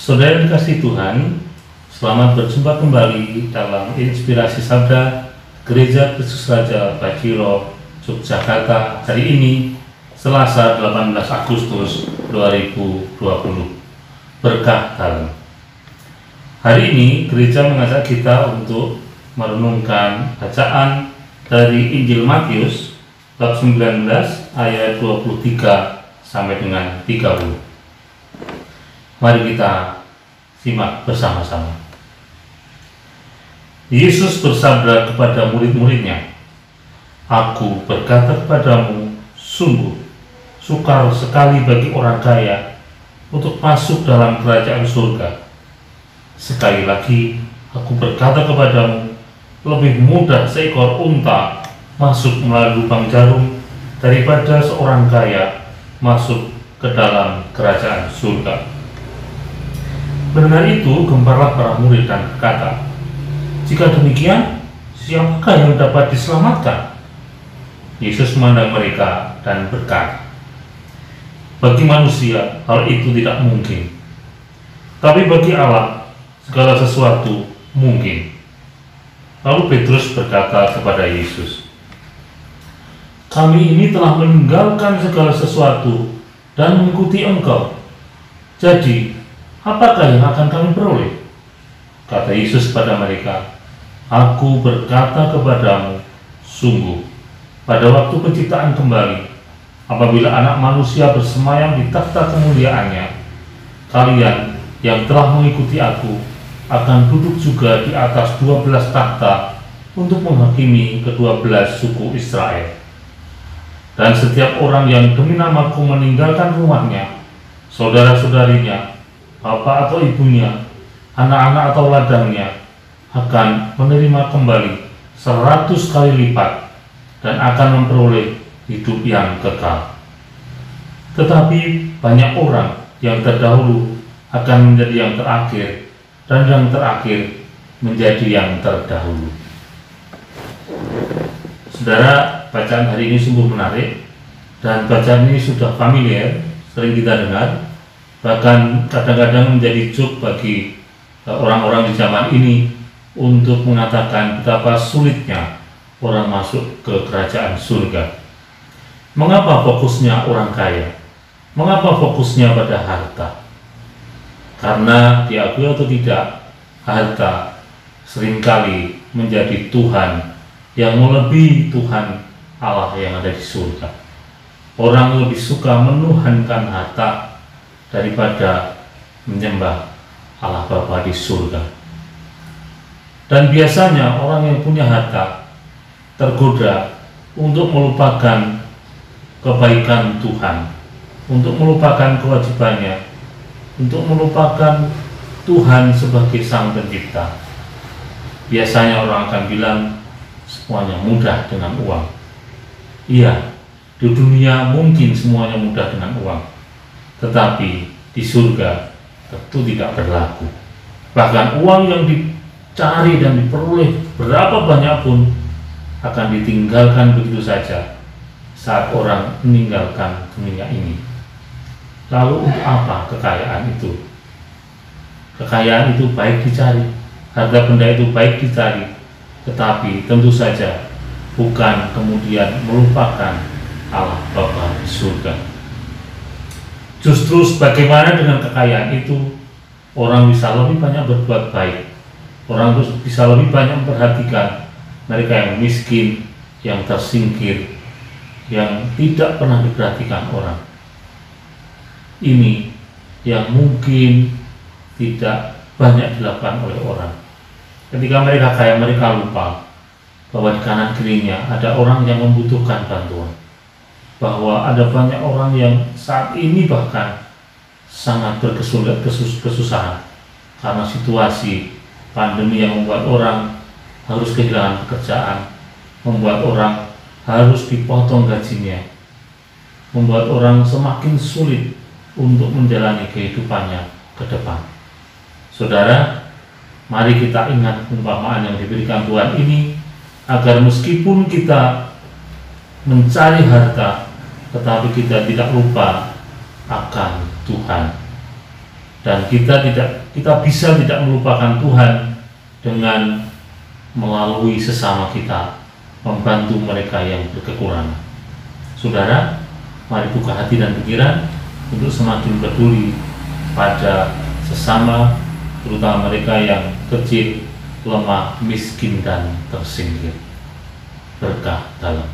Saudara yang dikasihi Tuhan, selamat berjumpa kembali dalam Inspirasi Sabda Gereja Kristus Raja Bajiro, Yogyakarta hari ini, Selasa 18 Agustus 2020. Berkah dalam. Hari ini gereja mengajak kita untuk merenungkan bacaan dari Injil Matius bab 19 ayat 23 sampai dengan 30. Mari kita simak bersama-sama. Yesus bersabda kepada murid-muridnya, "Aku berkata kepadamu, sungguh sukar sekali bagi orang kaya untuk masuk dalam kerajaan surga. Sekali lagi, aku berkata kepadamu, lebih mudah seekor unta masuk melalui lubang jarum daripada seorang kaya masuk ke dalam kerajaan surga." Mendengar itu, gemparlah para murid dan berkata, "Jika demikian, siapakah yang dapat diselamatkan?" Yesus memandang mereka dan berkata, "Bagi manusia hal itu tidak mungkin, tapi bagi Allah segala sesuatu mungkin." Lalu Petrus berkata kepada Yesus, "Kami ini telah meninggalkan segala sesuatu dan mengikuti Engkau. Jadi, apakah yang akan kami peroleh?" Kata Yesus kepada mereka, "Aku berkata kepadamu, sungguh, pada waktu penciptaan kembali, apabila Anak Manusia bersemayam di takhta kemuliaannya, kalian yang telah mengikuti aku akan duduk juga di atas 12 takhta untuk menghakimi ke-12 suku Israel. Dan setiap orang yang demi namaku meninggalkan rumahnya, saudara-saudarinya, bapak atau ibunya, anak-anak atau ladangnya, akan menerima kembali 100 kali lipat dan akan memperoleh hidup yang kekal. Tetapi banyak orang yang terdahulu akan menjadi yang terakhir, dan yang terakhir menjadi yang terdahulu." Saudara, bacaan hari ini sungguh menarik, dan bacaan ini sudah familiar, sering kita dengar, bahkan kadang-kadang menjadi joke bagi orang-orang di zaman ini untuk mengatakan betapa sulitnya orang masuk ke kerajaan surga. Mengapa fokusnya orang kaya? Mengapa fokusnya pada harta? Karena diakui atau tidak, harta seringkali menjadi Tuhan yang melebihi Tuhan Allah yang ada di surga. Orang lebih suka menuhankan harta daripada menyembah Allah Bapa di surga. Dan biasanya orang yang punya harta tergoda untuk melupakan kebaikan Tuhan, untuk melupakan kewajibannya, untuk melupakan Tuhan sebagai Sang Pencipta. Biasanya orang akan bilang, semuanya mudah dengan uang. Iya, di dunia mungkin semuanya mudah dengan uang, tetapi di surga tentu tidak berlaku. Bahkan uang yang dicari dan diperoleh berapa banyak pun akan ditinggalkan begitu saja saat orang meninggalkan dunia ini. Lalu untuk apa kekayaan itu? Kekayaan itu baik dicari, harta benda itu baik dicari, tetapi tentu saja bukan kemudian melupakan Allah Bapa di surga. Justru sebagaimana dengan kekayaan itu, orang bisa lebih banyak berbuat baik, orang bisa lebih banyak memperhatikan mereka yang miskin, yang tersingkir, yang tidak pernah diperhatikan orang. Ini yang mungkin tidak banyak dilakukan oleh orang. Ketika mereka kaya, mereka lupa bahwa di kanan kirinya ada orang yang membutuhkan bantuan, bahwa ada banyak orang yang saat ini bahkan sangat kesusahan karena situasi pandemi yang membuat orang harus kehilangan pekerjaan, membuat orang harus dipotong gajinya, membuat orang semakin sulit untuk menjalani kehidupannya ke depan. Saudara, mari kita ingat umpamaan yang diberikan Tuhan ini, agar meskipun kita mencari harta, tetapi kita tidak lupa akan Tuhan. dan kita bisa tidak melupakan Tuhan dengan melalui sesama kita membantu mereka yang berkekurangan. Saudara, mari buka hati dan pikiran untuk semakin peduli pada sesama, terutama mereka yang kecil, lemah, miskin, dan tersingkir. Berkah dalam